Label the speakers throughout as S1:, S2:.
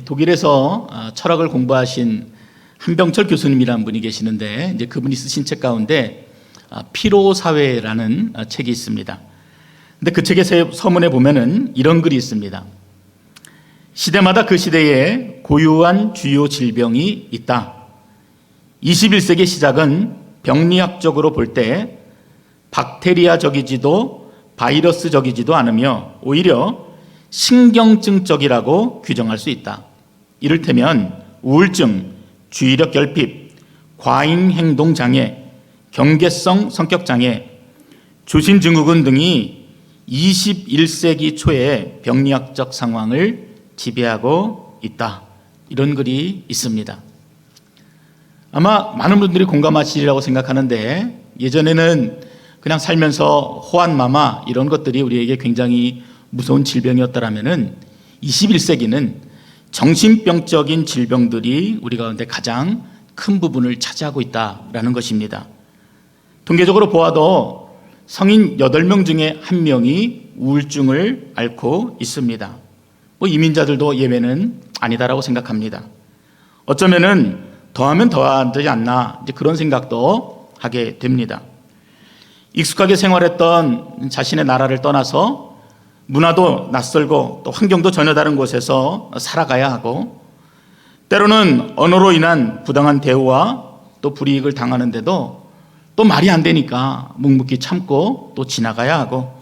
S1: 독일에서 철학을 공부하신 한병철 교수님이라는 분이 계시는데 이제 그분이 쓰신 책 가운데 피로 사회라는 책이 있습니다. 근데 그 책의 서문에 보면은 이런 글이 있습니다. 시대마다 그 시대에 고유한 주요 질병이 있다. 21세기 시작은 병리학적으로 볼 때 박테리아적이지도 바이러스적이지도 않으며 오히려 신경증적이라고 규정할 수 있다. 이를테면 우울증, 주의력 결핍, 과잉 행동 장애, 경계성 성격 장애, 조신 증후군 등이 21세기 초에 병리학적 상황을 지배하고 있다. 이런 글이 있습니다. 아마 많은 분들이 공감하시리라고 생각하는데 예전에는 그냥 살면서 호환마마 이런 것들이 우리에게 굉장히 무서운 질병이었다라면은 21세기는 정신병적인 질병들이 우리 가운데 가장 큰 부분을 차지하고 있다라는 것입니다. 통계적으로 보아도 성인 8명 중에 1명이 우울증을 앓고 있습니다. 이민자들도 예외는 아니다라고 생각합니다. 어쩌면은 더하면 더하지 않나 그런 생각도 하게 됩니다. 익숙하게 생활했던 자신의 나라를 떠나서 문화도 낯설고 또 환경도 전혀 다른 곳에서 살아가야 하고 때로는 언어로 인한 부당한 대우와 또 불이익을 당하는데도 또 말이 안 되니까 묵묵히 참고 또 지나가야 하고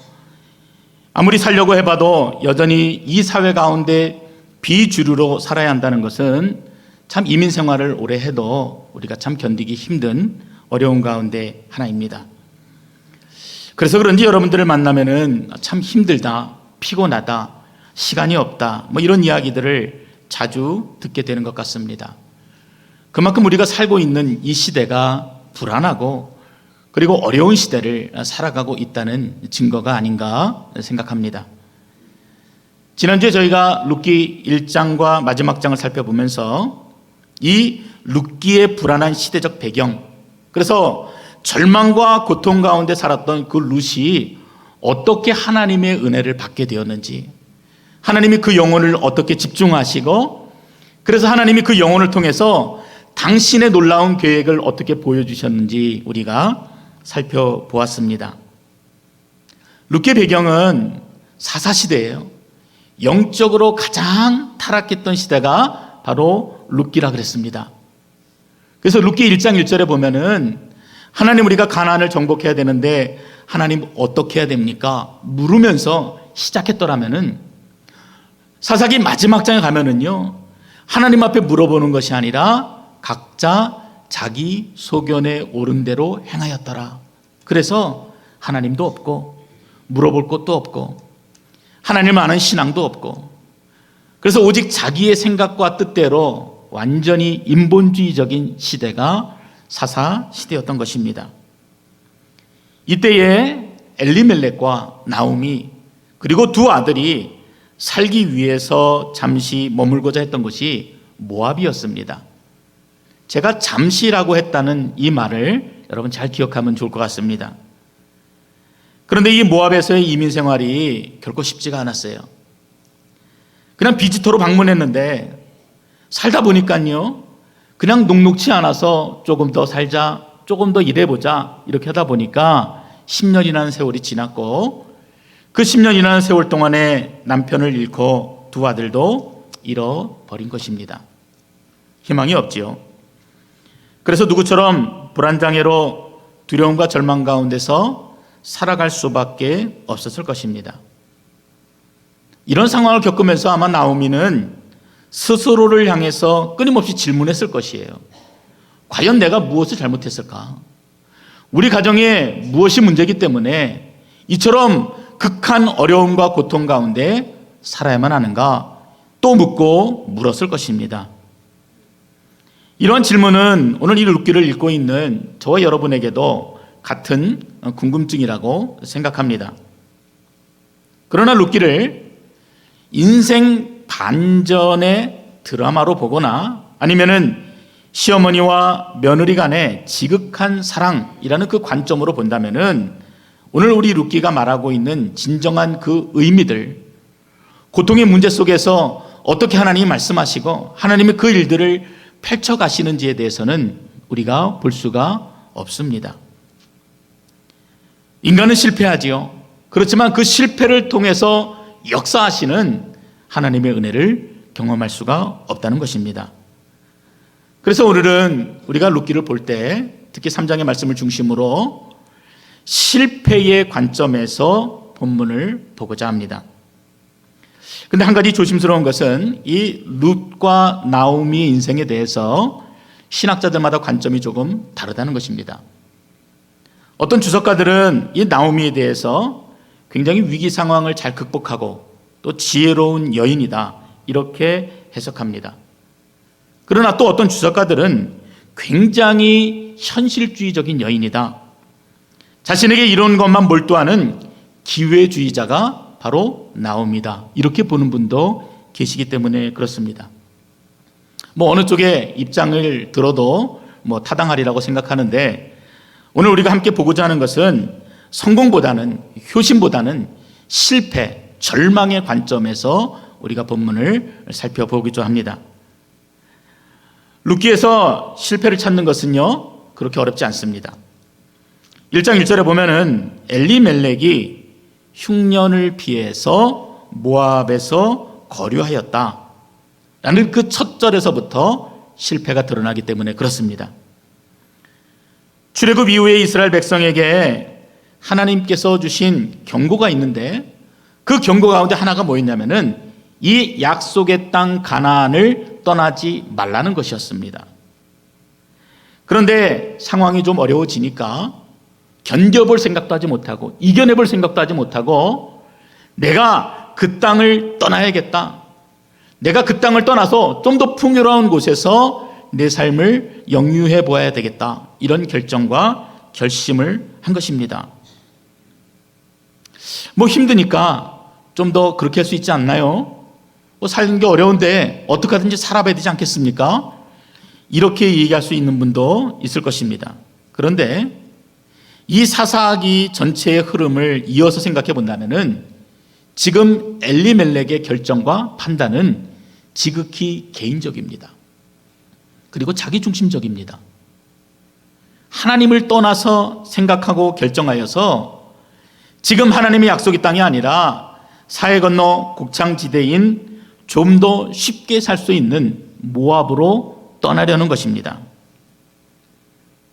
S1: 아무리 살려고 해봐도 여전히 이 사회 가운데 비주류로 살아야 한다는 것은 참 이민 생활을 오래 해도 우리가 참 견디기 힘든 어려운 가운데 하나입니다. 그래서 그런지 여러분들을 만나면은 참 힘들다, 피곤하다, 시간이 없다 이런 이야기들을 자주 듣게 되는 것 같습니다. 그만큼 우리가 살고 있는 이 시대가 불안하고 그리고 어려운 시대를 살아가고 있다는 증거가 아닌가 생각합니다. 지난주에 저희가 룻기 1장과 마지막 장을 살펴보면서 이 룻기의 불안한 시대적 배경, 그래서 절망과 고통 가운데 살았던 그 룻이 어떻게 하나님의 은혜를 받게 되었는지, 하나님이 그 영혼을 어떻게 집중하시고 그래서 하나님이 그 영혼을 통해서 당신의 놀라운 계획을 어떻게 보여주셨는지 우리가 살펴보았습니다. 룻기의 배경은 사사시대예요. 영적으로 가장 타락했던 시대가 바로 룻기라 그랬습니다. 그래서 룻기 1장 1절에 보면은 하나님 우리가 가나안을 정복해야 되는데 하나님 어떻게 해야 됩니까? 물으면서 시작했더라면은 사사기 마지막 장에 가면은요 하나님 앞에 물어보는 것이 아니라 각자 자기 소견에 옳은 대로 행하였더라. 그래서 하나님도 없고 물어볼 것도 없고 하나님을 아는 신앙도 없고 그래서 오직 자기의 생각과 뜻대로 완전히 인본주의적인 시대가 사사 시대였던 것입니다. 이때에 엘리멜렉과 나오미 그리고 두 아들이 살기 위해서 잠시 머물고자 했던 곳이 모압이었습니다. 제가 잠시라고 했다는 이 말을 여러분 잘 기억하면 좋을 것 같습니다. 그런데 이 모압에서의 이민 생활이 결코 쉽지가 않았어요. 그냥 비지터로 방문했는데 살다 보니까요 그냥 녹록치 않아서 조금 더 살자, 조금 더 일해보자 이렇게 하다 보니까 10년이라는 세월이 지났고 그 10년이라는 세월 동안에 남편을 잃고 두 아들도 잃어버린 것입니다. 희망이 없지요. 그래서 누구처럼 불안장애로 두려움과 절망 가운데서 살아갈 수밖에 없었을 것입니다. 이런 상황을 겪으면서 아마 나오미는 스스로를 향해서 끊임없이 질문했을 것이에요. 과연 내가 무엇을 잘못했을까? 우리 가정에 무엇이 문제이기 때문에 이처럼 극한 어려움과 고통 가운데 살아야만 하는가? 또 묻고 물었을 것입니다. 이러한 질문은 오늘 이 룻기를 읽고 있는 저와 여러분에게도 같은 궁금증이라고 생각합니다. 그러나 룻기를 인생 반전의 드라마로 보거나 아니면은 시어머니와 며느리 간의 지극한 사랑이라는 그 관점으로 본다면은 오늘 우리 룻기가 말하고 있는 진정한 그 의미들, 고통의 문제 속에서 어떻게 하나님이 말씀하시고 하나님이 그 일들을 펼쳐가시는지에 대해서는 우리가 볼 수가 없습니다. 인간은 실패하지요. 그렇지만 그 실패를 통해서 역사하시는 하나님의 은혜를 경험할 수가 없다는 것입니다. 그래서 오늘은 우리가 룻기를 볼 때 특히 3장의 말씀을 중심으로 실패의 관점에서 본문을 보고자 합니다. 근데 한 가지 조심스러운 것은 이 룻과 나오미의 인생에 대해서 신학자들마다 관점이 조금 다르다는 것입니다. 어떤 주석가들은 이 나오미에 대해서 굉장히 위기 상황을 잘 극복하고 또 지혜로운 여인이다 이렇게 해석합니다. 그러나 또 어떤 주석가들은 굉장히 현실주의적인 여인이다. 자신에게 이런 것만 몰두하는 기회주의자가 바로 나오미다. 이렇게 보는 분도 계시기 때문에 그렇습니다. 어느 쪽의 입장을 들어도 타당하리라고 생각하는데 오늘 우리가 함께 보고자 하는 것은 성공보다는 효심보다는 실패, 절망의 관점에서 우리가 본문을 살펴보기도 합니다. 룻기에서 실패를 찾는 것은요 그렇게 어렵지 않습니다. 1장 1절에 보면은 엘리멜렉이 흉년을 피해서 모압에서 거류하였다 라는 그 첫 절에서부터 실패가 드러나기 때문에 그렇습니다. 출애굽 이후에 이스라엘 백성에게 하나님께서 주신 경고가 있는데 그 경고 가운데 하나가 뭐였냐면은 이 약속의 땅 가나안을 떠나지 말라는 것이었습니다. 그런데 상황이 좀 어려워지니까 견뎌볼 생각도 하지 못하고 이겨내볼 생각도 하지 못하고 내가 그 땅을 떠나야겠다. 내가 그 땅을 떠나서 좀 더 풍요로운 곳에서 내 삶을 영유해 보아야 되겠다. 이런 결정과 결심을 한 것입니다. 힘드니까 좀 더 그렇게 할 수 있지 않나요? 사는 게 어려운데 어떻게 하든지 살아봐야 되지 않겠습니까? 이렇게 얘기할 수 있는 분도 있을 것입니다. 그런데 이 사사기 전체의 흐름을 이어서 생각해 본다면은 지금 엘리멜렉의 결정과 판단은 지극히 개인적입니다. 그리고 자기중심적입니다. 하나님을 떠나서 생각하고 결정하여서 지금 하나님의 약속의 땅이 아니라 사해 건너 곡창지대인 좀 더 쉽게 살 수 있는 모압으로 떠나려는 것입니다.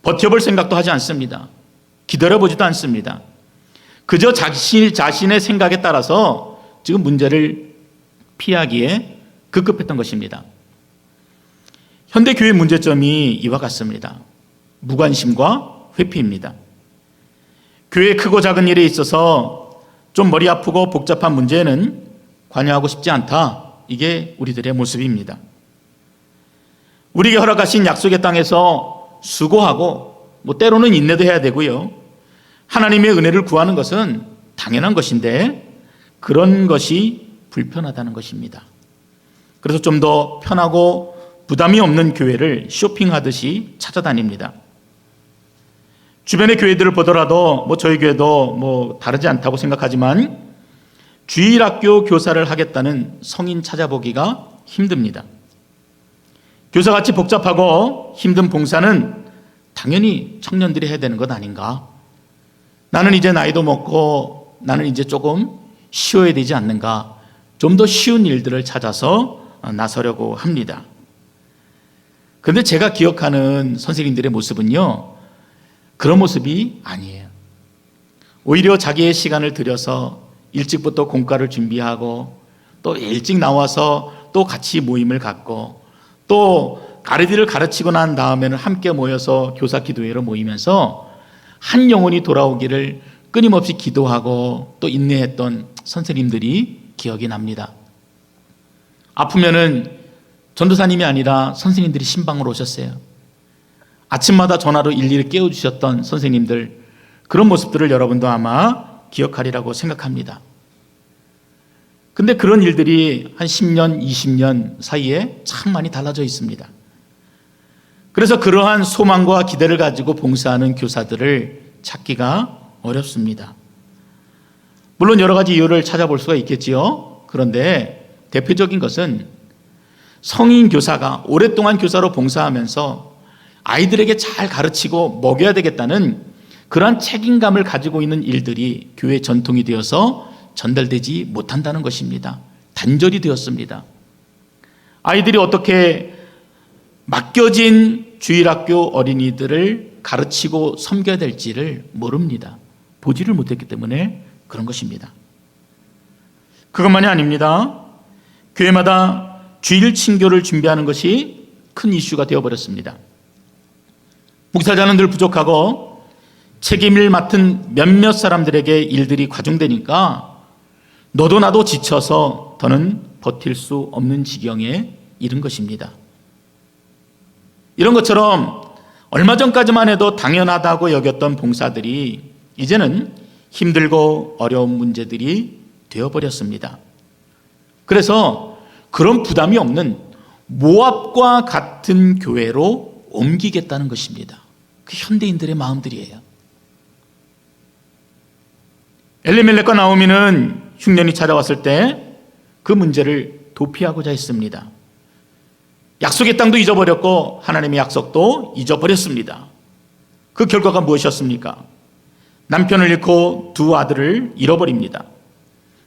S1: 버텨볼 생각도 하지 않습니다. 기다려보지도 않습니다. 그저 자신의 생각에 따라서 지금 문제를 피하기에 급급했던 것입니다. 현대교회의 문제점이 이와 같습니다. 무관심과 회피입니다. 교회의 크고 작은 일에 있어서 좀 머리 아프고 복잡한 문제에는 관여하고 싶지 않다. 이게 우리들의 모습입니다. 우리에게 허락하신 약속의 땅에서 수고하고 때로는 인내도 해야 되고요. 하나님의 은혜를 구하는 것은 당연한 것인데 그런 것이 불편하다는 것입니다. 그래서 좀 더 편하고 부담이 없는 교회를 쇼핑하듯이 찾아다닙니다. 주변의 교회들을 보더라도 저희 교회도 다르지 않다고 생각하지만 주일학교 교사를 하겠다는 성인 찾아보기가 힘듭니다. 교사같이 복잡하고 힘든 봉사는 당연히 청년들이 해야 되는 것 아닌가? 나는 이제 나이도 먹고 나는 이제 조금 쉬어야 되지 않는가? 좀 더 쉬운 일들을 찾아서 나서려고 합니다. 그런데 제가 기억하는 선생님들의 모습은요, 그런 모습이 아니에요. 오히려 자기의 시간을 들여서 일찍부터 공과를 준비하고 또 일찍 나와서 또 같이 모임을 갖고 또 가르디를 가르치고 난 다음에는 함께 모여서 교사 기도회로 모이면서 한 영혼이 돌아오기를 끊임없이 기도하고 또 인내했던 선생님들이 기억이 납니다. 아프면은 전도사님이 아니라 선생님들이 신방으로 오셨어요. 아침마다 전화로 일일이 깨워주셨던 선생님들, 그런 모습들을 여러분도 아마 기억하리라고 생각합니다. 근데 그런 일들이 한 10년, 20년 사이에 참 많이 달라져 있습니다. 그래서 그러한 소망과 기대를 가지고 봉사하는 교사들을 찾기가 어렵습니다. 물론 여러 가지 이유를 찾아볼 수가 있겠지요. 그런데 대표적인 것은 성인 교사가 오랫동안 교사로 봉사하면서 아이들에게 잘 가르치고 먹여야 되겠다는 그러한 책임감을 가지고 있는 일들이 교회 전통이 되어서 전달되지 못한다는 것입니다. 단절이 되었습니다. 아이들이 어떻게 맡겨진 주일학교 어린이들을 가르치고 섬겨야 될지를 모릅니다. 보지를 못했기 때문에 그런 것입니다. 그것만이 아닙니다. 교회마다 주일 친교를 준비하는 것이 큰 이슈가 되어버렸습니다. 목사자는 늘 부족하고 책임을 맡은 몇몇 사람들에게 일들이 과중되니까 너도 나도 지쳐서 더는 버틸 수 없는 지경에 이른 것입니다. 이런 것처럼 얼마 전까지만 해도 당연하다고 여겼던 봉사들이 이제는 힘들고 어려운 문제들이 되어버렸습니다. 그래서 그런 부담이 없는 모압과 같은 교회로 옮기겠다는 것입니다. 그 현대인들의 마음들이에요. 엘리멜렉과 나오미는 흉년이 찾아왔을 때 그 문제를 도피하고자 했습니다. 약속의 땅도 잊어버렸고 하나님의 약속도 잊어버렸습니다. 그 결과가 무엇이었습니까? 남편을 잃고 두 아들을 잃어버립니다.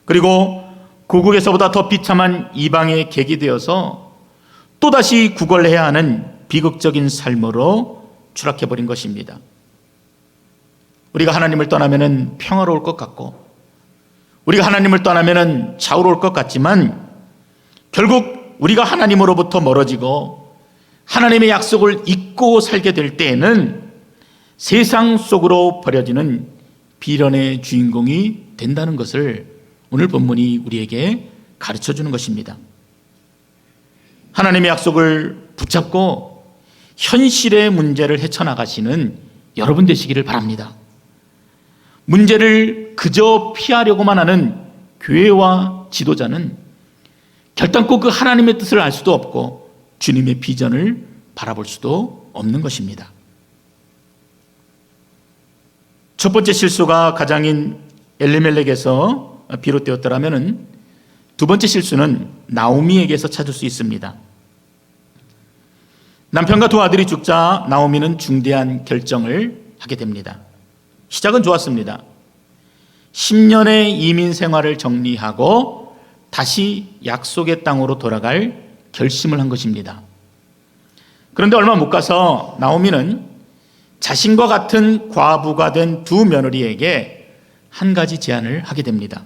S1: 그리고 고국에서보다 더 비참한 이방의 객이 되어서 또다시 구걸해야 하는 비극적인 삶으로 추락해버린 것입니다. 우리가 하나님을 떠나면 평화로울 것 같고 우리가 하나님을 떠나면 자유로울 것 같지만 결국 우리가 하나님으로부터 멀어지고 하나님의 약속을 잊고 살게 될 때에는 세상 속으로 버려지는 비련의 주인공이 된다는 것을 오늘 본문이 우리에게 가르쳐주는 것입니다. 하나님의 약속을 붙잡고 현실의 문제를 헤쳐나가시는 여러분 되시기를 바랍니다. 문제를 그저 피하려고만 하는 교회와 지도자는 결단코 그 하나님의 뜻을 알 수도 없고 주님의 비전을 바라볼 수도 없는 것입니다. 첫 번째 실수가 가장인 엘리멜렉에서 비롯되었더라면 두 번째 실수는 나오미에게서 찾을 수 있습니다. 남편과 두 아들이 죽자 나오미는 중대한 결정을 하게 됩니다. 시작은 좋았습니다. 10년의 이민 생활을 정리하고 다시 약속의 땅으로 돌아갈 결심을 한 것입니다. 그런데 얼마 못 가서 나오미는 자신과 같은 과부가 된 두 며느리에게 한 가지 제안을 하게 됩니다.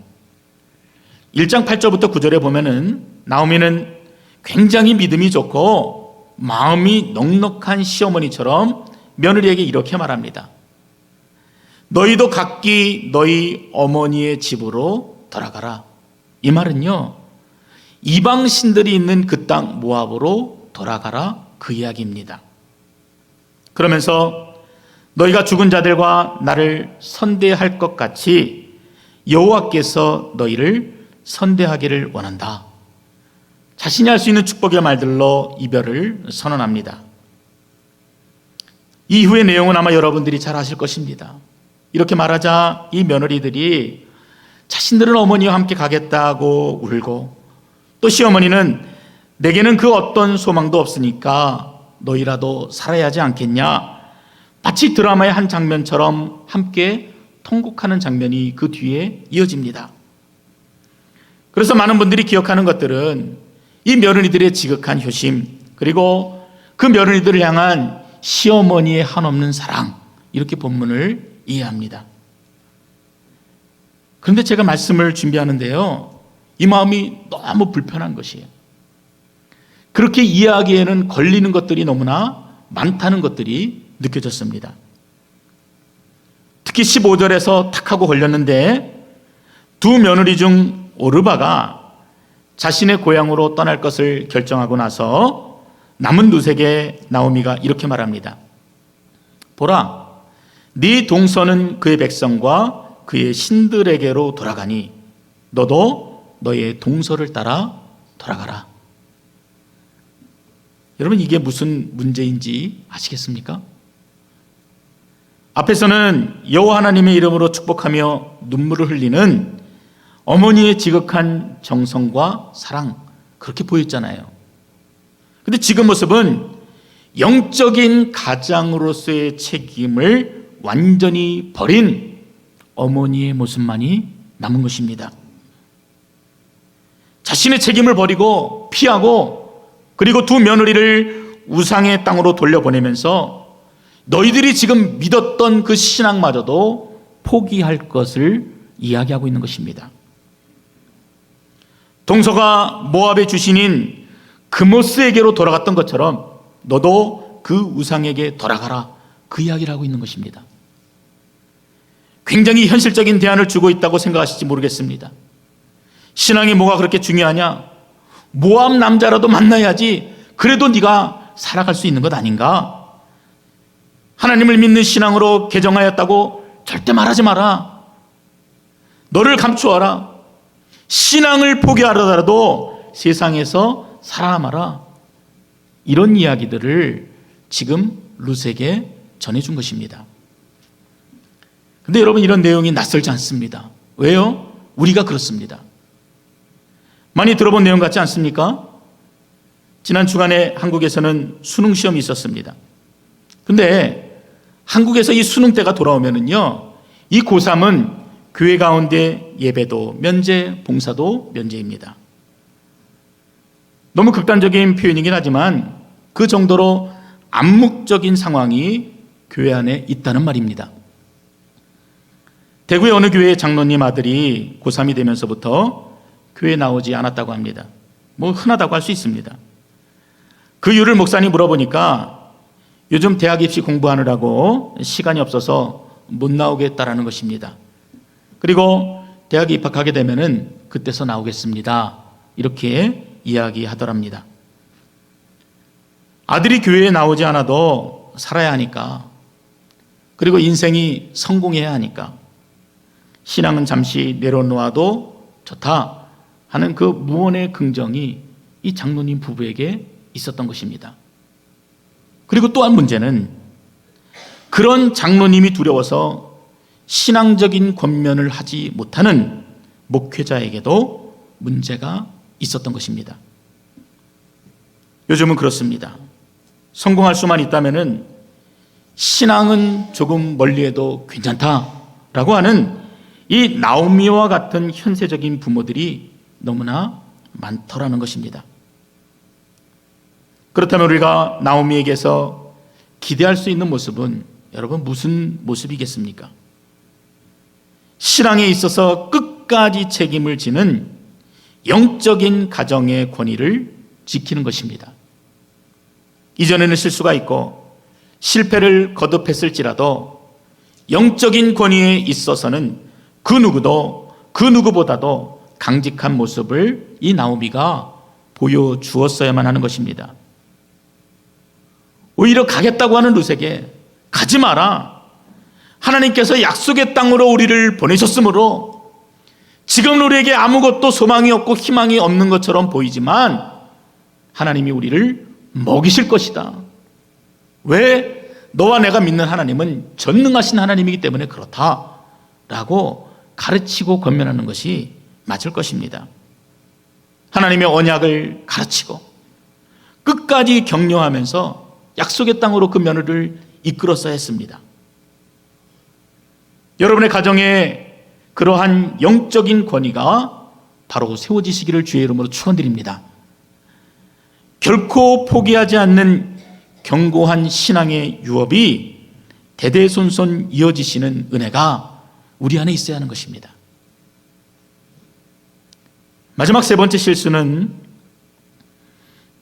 S1: 1장 8절부터 9절에 보면은 나오미는 굉장히 믿음이 좋고 마음이 넉넉한 시어머니처럼 며느리에게 이렇게 말합니다. 너희도 각기 너희 어머니의 집으로 돌아가라. 이 말은요, 이방 신들이 있는 그 땅 모압으로 돌아가라, 그 이야기입니다. 그러면서 너희가 죽은 자들과 나를 선대할 것 같이 여호와께서 너희를 선대하기를 원한다. 자신이 할 수 있는 축복의 말들로 이별을 선언합니다. 이후의 내용은 아마 여러분들이 잘 아실 것입니다. 이렇게 말하자 이 며느리들이 자신들은 어머니와 함께 가겠다고 울고, 또 시어머니는 내게는 그 어떤 소망도 없으니까 너희라도 살아야 하지 않겠냐, 마치 드라마의 한 장면처럼 함께 통곡하는 장면이 그 뒤에 이어집니다. 그래서 많은 분들이 기억하는 것들은 이 며느리들의 지극한 효심, 그리고 그 며느리들을 향한 시어머니의 한없는 사랑, 이렇게 본문을 이해합니다. 그런데 제가 말씀을 준비하는데요, 이 마음이 너무 불편한 것이에요. 그렇게 이해하기에는 걸리는 것들이 너무나 많다는 것들이 느껴졌습니다. 특히 15절에서 탁 하고 걸렸는데, 두 며느리 중 오르바가 자신의 고향으로 떠날 것을 결정하고 나서 남은 두색에 나오미가 이렇게 말합니다. 보라, 네 동서는 그의 백성과 그의 신들에게로 돌아가니 너도 너의 동서를 따라 돌아가라. 여러분, 이게 무슨 문제인지 아시겠습니까? 앞에서는 여호와 하나님의 이름으로 축복하며 눈물을 흘리는 어머니의 지극한 정성과 사랑, 그렇게 보였잖아요. 근데 지금 모습은 영적인 가장으로서의 책임을 완전히 버린 어머니의 모습만이 남은 것입니다. 자신의 책임을 버리고 피하고 그리고 두 며느리를 우상의 땅으로 돌려보내면서 너희들이 지금 믿었던 그 신앙마저도 포기할 것을 이야기하고 있는 것입니다. 동서가 모압의 주신인 그모스에게로 돌아갔던 것처럼 너도 그 우상에게 돌아가라, 그 이야기를 하고 있는 것입니다. 굉장히 현실적인 대안을 주고 있다고 생각하실지 모르겠습니다. 신앙이 뭐가 그렇게 중요하냐? 모압 남자라도 만나야지 그래도 네가 살아갈 수 있는 것 아닌가? 하나님을 믿는 신앙으로 개정하였다고 절대 말하지 마라. 너를 감추어라. 신앙을 포기하더라도 세상에서 살아남아라. 이런 이야기들을 지금 룻에게 전해준 것입니다. 근데 여러분, 이런 내용이 낯설지 않습니다. 왜요? 우리가 그렇습니다. 많이 들어본 내용 같지 않습니까? 지난 주간에 한국에서는 수능 시험이 있었습니다. 근데 한국에서 이 수능 때가 돌아오면은요, 이 고3은 교회 가운데 예배도 면제, 봉사도 면제입니다. 너무 극단적인 표현이긴 하지만 그 정도로 암묵적인 상황이 교회 안에 있다는 말입니다. 대구의 어느 교회 장로님 아들이 고3이 되면서부터 교회에 나오지 않았다고 합니다. 뭐 흔하다고 할 수 있습니다. 그 이유를 목사님 물어보니까 요즘 대학 입시 공부하느라고 시간이 없어서 못 나오겠다라는 것입니다. 그리고 대학에 입학하게 되면은 그때서 나오겠습니다. 이렇게 이야기하더랍니다. 아들이 교회에 나오지 않아도 살아야 하니까, 그리고 인생이 성공해야 하니까 신앙은 잠시 내려놓아도 좋다 하는 그 무언의 긍정이 이 장로님 부부에게 있었던 것입니다. 그리고 또 한 문제는 그런 장로님이 두려워서 신앙적인 권면을 하지 못하는 목회자에게도 문제가 있었던 것입니다. 요즘은 그렇습니다. 성공할 수만 있다면은 신앙은 조금 멀리해도 괜찮다라고 하는 이 나오미와 같은 현세적인 부모들이 너무나 많더라는 것입니다. 그렇다면 우리가 나오미에게서 기대할 수 있는 모습은 여러분 무슨 모습이겠습니까? 신앙에 있어서 끝까지 책임을 지는 영적인 가정의 권위를 지키는 것입니다. 이전에는 실수가 있고 실패를 거듭했을지라도 영적인 권위에 있어서는 그 누구보다도 강직한 모습을 이 나오미가 보여주었어야만 하는 것입니다. 오히려 가겠다고 하는 룻에게 가지 마라. 하나님께서 약속의 땅으로 우리를 보내셨으므로 지금 우리에게 아무것도 소망이 없고 희망이 없는 것처럼 보이지만 하나님이 우리를 먹이실 것이다. 왜? 너와 내가 믿는 하나님은 전능하신 하나님이기 때문에 그렇다라고 가르치고 권면하는 것이 맞을 것입니다. 하나님의 언약을 가르치고 끝까지 격려하면서 약속의 땅으로 그 며느리를 이끌었어야 했습니다. 여러분의 가정에 그러한 영적인 권위가 바로 세워지시기를 주의 이름으로 축원드립니다. 결코 포기하지 않는 견고한 신앙의 유업이 대대손손 이어지시는 은혜가 우리 안에 있어야 하는 것입니다. 마지막 세 번째 실수는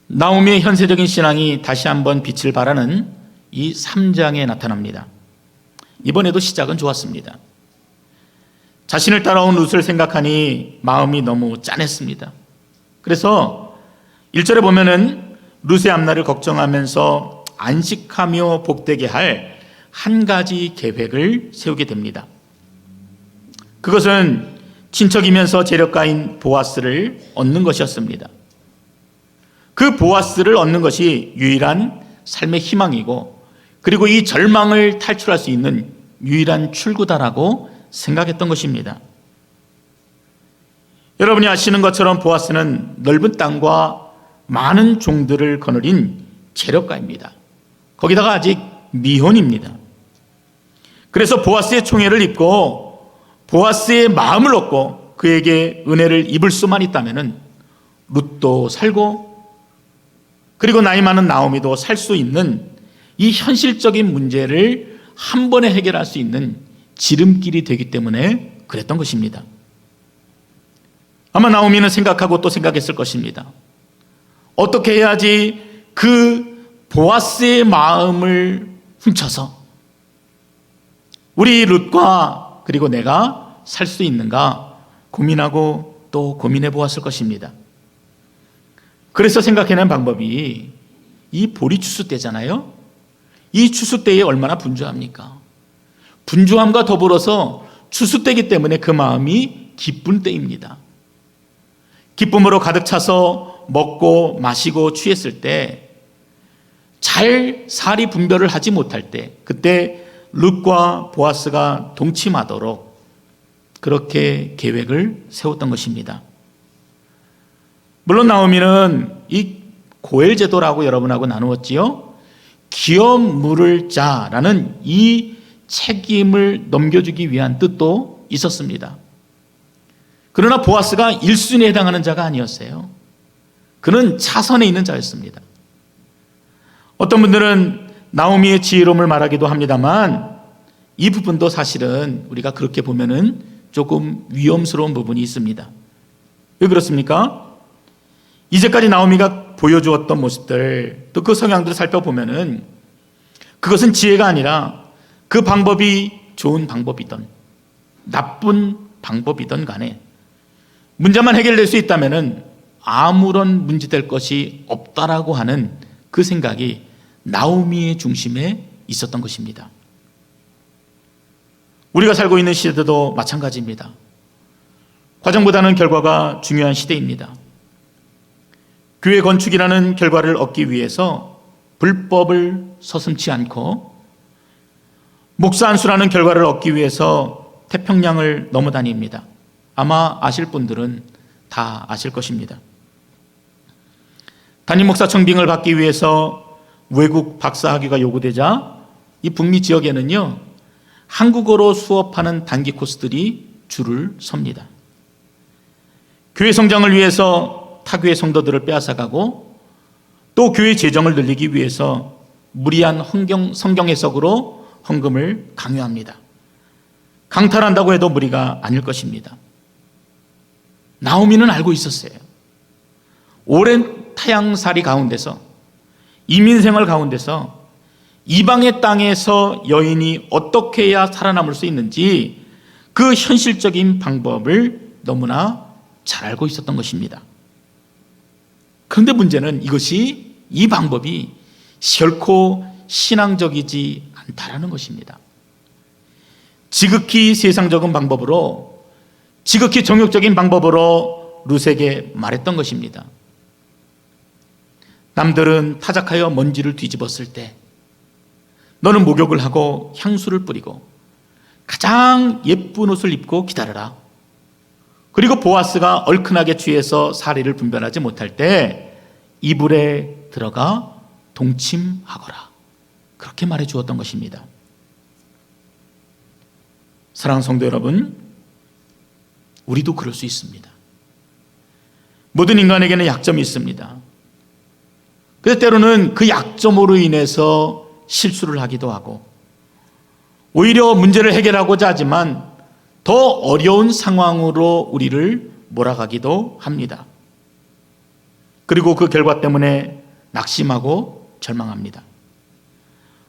S1: 나오미의 현세적인 신앙이 다시 한번 빛을 발하는 이 3장에 나타납니다. 이번에도 시작은 좋았습니다. 자신을 따라온 룻을 생각하니 마음이 너무 짠했습니다. 그래서 1절에 보면은 룻의 앞날을 걱정하면서 안식하며 복되게 할 한 가지 계획을 세우게 됩니다. 그것은 친척이면서 재력가인 보아스를 얻는 것이었습니다. 그 보아스를 얻는 것이 유일한 삶의 희망이고, 그리고 이 절망을 탈출할 수 있는 유일한 출구다라고 생각했던 것입니다. 여러분이 아시는 것처럼 보아스는 넓은 땅과 많은 종들을 거느린 재력가입니다. 거기다가 아직 미혼입니다. 그래서 보아스의 총애를 입고 보아스의 마음을 얻고 그에게 은혜를 입을 수만 있다면 룻도 살고 그리고 나이 많은 나오미도 살 수 있는 이 현실적인 문제를 한 번에 해결할 수 있는 지름길이 되기 때문에 그랬던 것입니다. 아마 나오미는 생각하고 또 생각했을 것입니다. 어떻게 해야지 그 보아스의 마음을 훔쳐서 우리 룻과 그리고 내가 살 수 있는가 고민하고 또 고민해 보았을 것입니다. 그래서 생각해낸 방법이 이 보리 추수 때잖아요. 이 추수 때에 얼마나 분주합니까? 분주함과 더불어서 추수 때이기 때문에 그 마음이 기쁜 때입니다. 기쁨으로 가득 차서 먹고 마시고 취했을 때 잘 사리 분별을 하지 못할 때 그때 룻과 보아스가 동침하도록 그렇게 계획을 세웠던 것입니다. 물론 나오미는 이 고엘 제도라고 여러분하고 나누었지요. 기업 물을 자라는 이 책임을 넘겨주기 위한 뜻도 있었습니다. 그러나 보아스가 1순위에 해당하는 자가 아니었어요. 그는 차선에 있는 자였습니다. 어떤 분들은 나오미의 지혜로움을 말하기도 합니다만 이 부분도 사실은 우리가 그렇게 보면은 조금 위험스러운 부분이 있습니다. 왜 그렇습니까? 이제까지 나오미가 보여주었던 모습들 또 그 성향들을 살펴보면은 그것은 지혜가 아니라 그 방법이 좋은 방법이든 나쁜 방법이든 간에 문제만 해결될 수 있다면은 아무런 문제될 것이 없다라고 하는 그 생각이 나오미의 중심에 있었던 것입니다. 우리가 살고 있는 시대도 마찬가지입니다. 과정보다는 결과가 중요한 시대입니다. 교회 건축이라는 결과를 얻기 위해서 불법을 서슴지 않고 목사 안수라는 결과를 얻기 위해서 태평양을 넘어다닙니다. 아마 아실 분들은 다 아실 것입니다. 담임 목사 청빙을 받기 위해서 외국 박사 학위가 요구되자 이 북미 지역에는요 한국어로 수업하는 단기 코스들이 줄을 섭니다. 교회 성장을 위해서 타교의 성도들을 빼앗아가고 또 교회 재정을 늘리기 위해서 무리한 성경 해석으로 헌금을 강요합니다. 강탈한다고 해도 무리가 아닐 것입니다. 나오미는 알고 있었어요. 오랜 타향살이 가운데서 이민생활 가운데서 이방의 땅에서 여인이 어떻게 해야 살아남을 수 있는지 그 현실적인 방법을 너무나 잘 알고 있었던 것입니다. 그런데 문제는 이것이 이 방법이 결코 신앙적이지 않다라는 것입니다. 지극히 세상적인 방법으로 지극히 정욕적인 방법으로 룻에게 말했던 것입니다. 남들은 타작하여 먼지를 뒤집었을 때 너는 목욕을 하고 향수를 뿌리고 가장 예쁜 옷을 입고 기다려라. 그리고 보아스가 얼큰하게 취해서 사리를 분별하지 못할 때 이불에 들어가 동침하거라. 그렇게 말해 주었던 것입니다. 사랑하는 성도 여러분, 우리도 그럴 수 있습니다. 모든 인간에게는 약점이 있습니다. 그래서 때로는 그 약점으로 인해서 실수를 하기도 하고 오히려 문제를 해결하고자 하지만 더 어려운 상황으로 우리를 몰아가기도 합니다. 그리고 그 결과 때문에 낙심하고 절망합니다.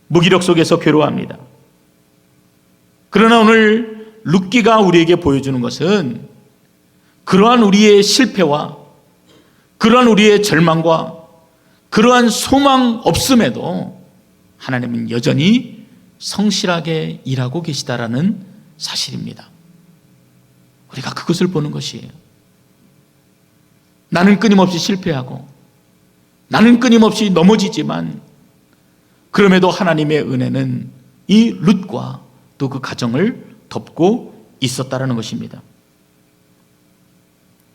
S1: 무기력 속에서 괴로워합니다. 그러나 오늘 룻기가 우리에게 보여주는 것은 그러한 우리의 실패와 그러한 우리의 절망과 그러한 소망 없음에도 하나님은 여전히 성실하게 일하고 계시다라는 사실입니다. 우리가 그것을 보는 것이에요. 나는 끊임없이 실패하고 나는 끊임없이 넘어지지만 그럼에도 하나님의 은혜는 이 룻과 또 그 가정을 덮고 있었다라는 것입니다.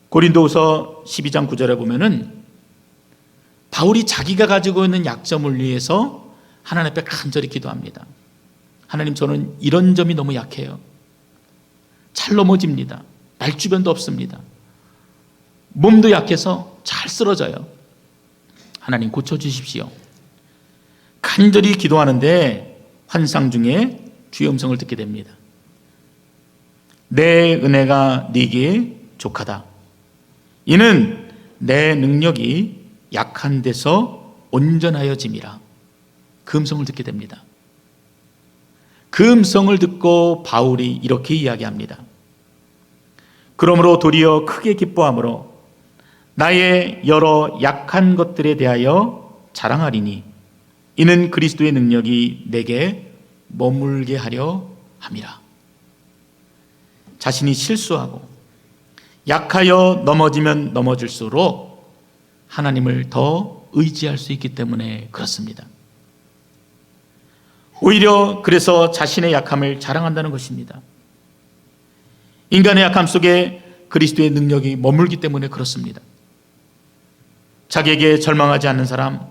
S1: 고린도후서 12장 9절에 보면은 바울이 자기가 가지고 있는 약점을 위해서 하나님 앞에 간절히 기도합니다. 하나님, 저는 이런 점이 너무 약해요. 잘 넘어집니다. 날주변도 없습니다. 몸도 약해서 잘 쓰러져요. 하나님, 고쳐주십시오. 간절히 기도하는데 환상 중에 주의 음성을 듣게 됩니다. 내 은혜가 네게 족하다. 이는 내 능력이 약한 데서 온전하여짐이라. 그 음성을 듣게 됩니다. 그 음성을 듣고 바울이 이렇게 이야기합니다. 그러므로 도리어 크게 기뻐함으로 나의 여러 약한 것들에 대하여 자랑하리니 이는 그리스도의 능력이 내게 머물게 하려 함이라. 자신이 실수하고 약하여 넘어지면 넘어질수록 하나님을 더 의지할 수 있기 때문에 그렇습니다. 오히려 그래서 자신의 약함을 자랑한다는 것입니다. 인간의 약함 속에 그리스도의 능력이 머물기 때문에 그렇습니다. 자기에게 절망하지 않는 사람,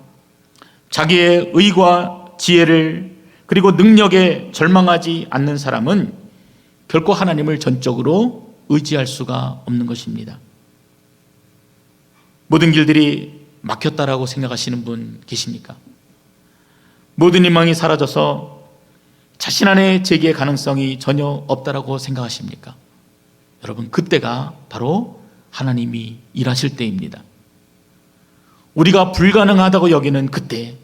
S1: 자기의 의와 지혜를 그리고 능력에 절망하지 않는 사람은 결코 하나님을 전적으로 의지할 수가 없는 것입니다. 모든 길들이 막혔다라고 생각하시는 분 계십니까? 모든 희망이 사라져서 자신 안에 재기의 가능성이 전혀 없다라고 생각하십니까? 여러분, 그때가 바로 하나님이 일하실 때입니다. 우리가 불가능하다고 여기는 그때,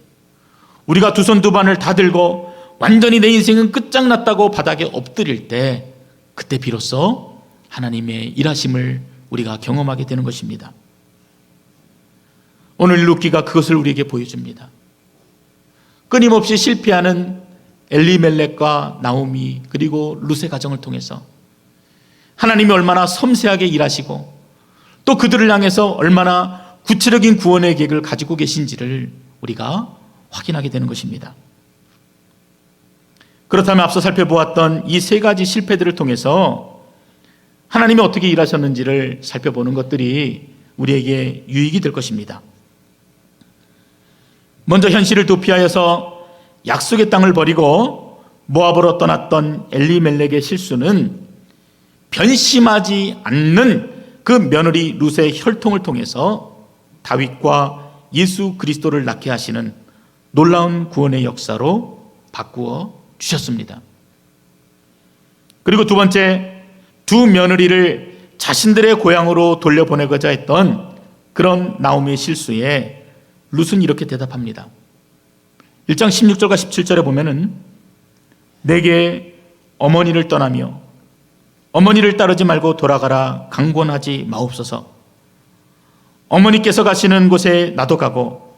S1: 우리가 두 손 두 발을 다 들고 완전히 내 인생은 끝장났다고 바닥에 엎드릴 때, 그때 비로소 하나님의 일하심을 우리가 경험하게 되는 것입니다. 오늘 룻기가 그것을 우리에게 보여줍니다. 끊임없이 실패하는 엘리멜렉과 나오미 그리고 룻의 가정을 통해서 하나님이 얼마나 섬세하게 일하시고 또 그들을 향해서 얼마나 구체적인 구원의 계획을 가지고 계신지를 우리가 확인하게 되는 것입니다. 그렇다면 앞서 살펴보았던 이 세 가지 실패들을 통해서 하나님이 어떻게 일하셨는지를 살펴보는 것들이 우리에게 유익이 될 것입니다. 먼저 현실을 도피하여서 약속의 땅을 버리고 모압으로 떠났던 엘리멜렉의 실수는 변심하지 않는 그 며느리 룻의 혈통을 통해서 다윗과 예수 그리스도를 낳게 하시는 놀라운 구원의 역사로 바꾸어 주셨습니다. 그리고 두 번째, 두 며느리를 자신들의 고향으로 돌려보내고자 했던 그런 나오미의 실수에 룻은 이렇게 대답합니다. 1장 16절과 17절에 보면은 내게 어머니를 떠나며 어머니를 따르지 말고 돌아가라 강권하지 마옵소서. 어머니께서 가시는 곳에 나도 가고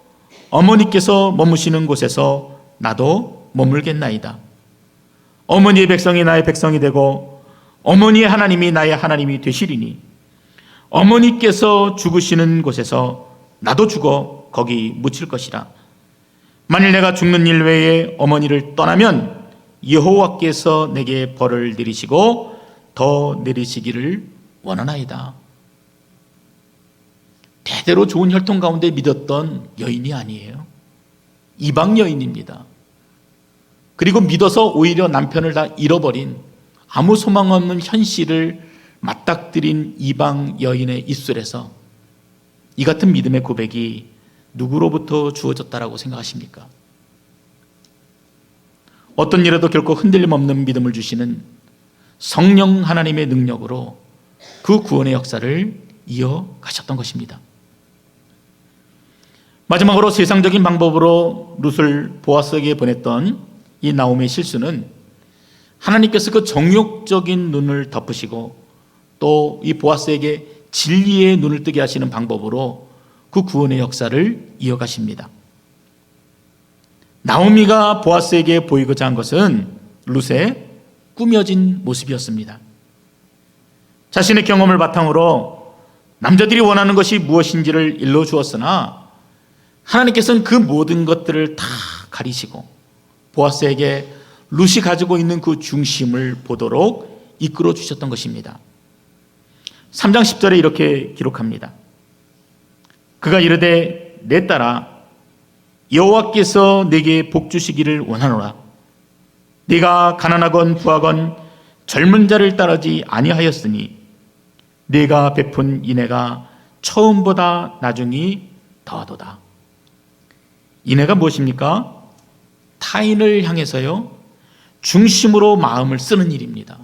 S1: 어머니께서 머무시는 곳에서 나도 머물겠나이다. 어머니의 백성이 나의 백성이 되고 어머니의 하나님이 나의 하나님이 되시리니 어머니께서 죽으시는 곳에서 나도 죽어 거기 묻힐 것이라. 만일 내가 죽는 일 외에 어머니를 떠나면 여호와께서 내게 벌을 내리시고 더 내리시기를 원하나이다. 대대로 좋은 혈통 가운데 믿었던 여인이 아니에요. 이방 여인입니다. 그리고 믿어서 오히려 남편을 다 잃어버린 아무 소망 없는 현실을 맞닥뜨린 이방 여인의 입술에서 이 같은 믿음의 고백이 누구로부터 주어졌다라고 생각하십니까? 어떤 일에도 결코 흔들림 없는 믿음을 주시는 성령 하나님의 능력으로 그 구원의 역사를 이어가셨던 것입니다. 마지막으로 세상적인 방법으로 룻을 보아스에게 보냈던 이 나오미의 실수는 하나님께서 그 정욕적인 눈을 덮으시고 또 이 보아스에게 진리의 눈을 뜨게 하시는 방법으로 그 구원의 역사를 이어가십니다. 나오미가 보아스에게 보이고자 한 것은 룻의 꾸며진 모습이었습니다. 자신의 경험을 바탕으로 남자들이 원하는 것이 무엇인지를 일러주었으나 하나님께서는 그 모든 것들을 다 가리시고 보아스에게 룻이 가지고 있는 그 중심을 보도록 이끌어 주셨던 것입니다. 3장 10절에 이렇게 기록합니다. 그가 이르되 내 딸아 여호와께서 내게 복 주시기를 원하노라. 네가 가난하건 부하건 젊은 자를 따르지 아니하였으니 네가 베푼 인애가 처음보다 나중이 더하도다. 인애가 무엇입니까? 타인을 향해서요, 중심으로 마음을 쓰는 일입니다.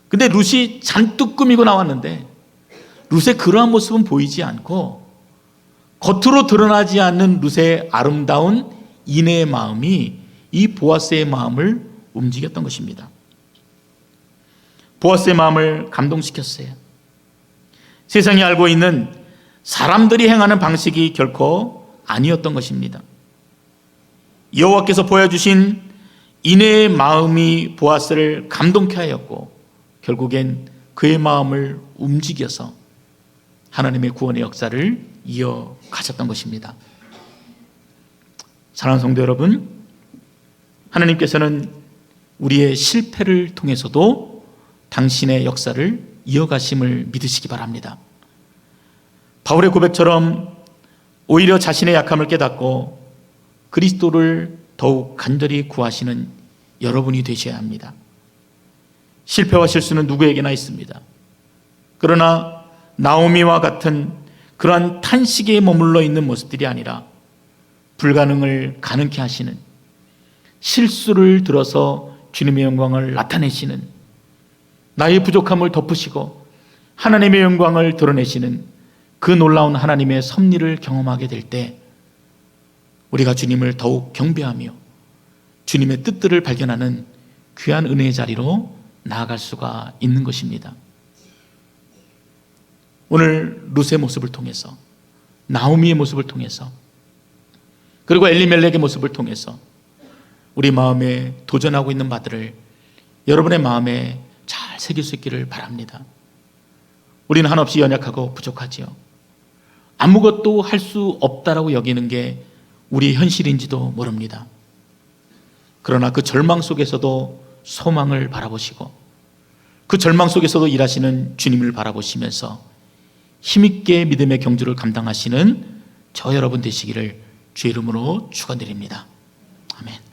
S1: 근데 룻이 잔뜩 꾸미고 나왔는데 룻의 그러한 모습은 보이지 않고 겉으로 드러나지 않는 룻의 아름다운 인애의 마음이 이 보아스의 마음을 움직였던 것입니다. 보아스의 마음을 감동시켰어요. 세상이 알고 있는 사람들이 행하는 방식이 결코 아니었던 것입니다. 여호와께서 보여주신 인애의 마음이 보아스를 감동케 하였고 결국엔 그의 마음을 움직여서 하나님의 구원의 역사를 이어가셨던 것입니다. 사랑하는 성도 여러분, 하나님께서는 우리의 실패를 통해서도 당신의 역사를 이어가심을 믿으시기 바랍니다. 바울의 고백처럼 오히려 자신의 약함을 깨닫고 그리스도를 더욱 간절히 구하시는 여러분이 되셔야 합니다. 실패와 실수는 누구에게나 있습니다. 그러나 나오미와 같은 그러한 탄식에 머물러 있는 모습들이 아니라 불가능을 가능케 하시는, 실수를 들어서 주님의 영광을 나타내시는, 나의 부족함을 덮으시고 하나님의 영광을 드러내시는 그 놀라운 하나님의 섭리를 경험하게 될 때 우리가 주님을 더욱 경배하며 주님의 뜻들을 발견하는 귀한 은혜의 자리로 나아갈 수가 있는 것입니다. 오늘 룻의 모습을 통해서, 나오미의 모습을 통해서, 그리고 엘리멜렉의 모습을 통해서 우리 마음에 도전하고 있는 바들을 여러분의 마음에 잘 새길 수 있기를 바랍니다. 우리는 한없이 연약하고 부족하지요. 아무것도 할 수 없다라고 여기는 게 우리의 현실인지도 모릅니다. 그러나 그 절망 속에서도 소망을 바라보시고 그 절망 속에서도 일하시는 주님을 바라보시면서 힘있게 믿음의 경주를 감당하시는 저 여러분 되시기를 주의 이름으로 축원드립니다. 아멘.